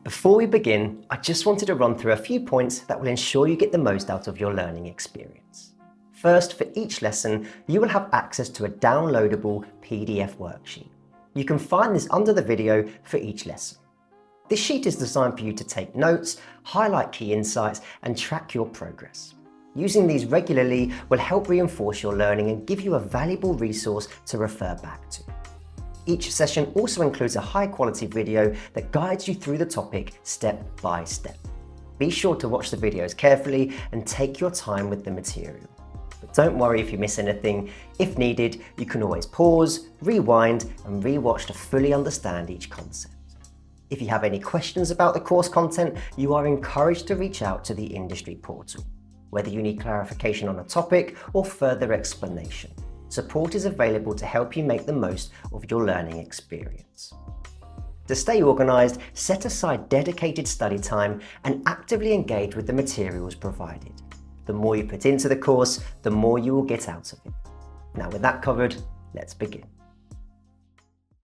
Before we begin, I just wanted to run through a few points that will ensure you get the most out of your learning experience. First, for each lesson, you will have access to a downloadable PDF worksheet. You can find this under the video for each lesson. This sheet is designed for you to take notes, highlight key insights, and track your progress. Using these regularly will help reinforce your learning and give you a valuable resource to refer back to. Each session also includes a high-quality video that guides you through the topic step by step. Be sure to watch the videos carefully and take your time with the material. But don't worry if you miss anything. If needed, you can always pause, rewind, and rewatch to fully understand each concept. If you have any questions about the course content, you are encouraged to reach out to the industry portal. Whether you need clarification on a topic or further explanation, support is available to help you make the most of your learning experience. To stay organised, set aside dedicated study time and actively engage with the materials provided. The more you put into the course, the more you will get out of it. Now with that covered, let's begin.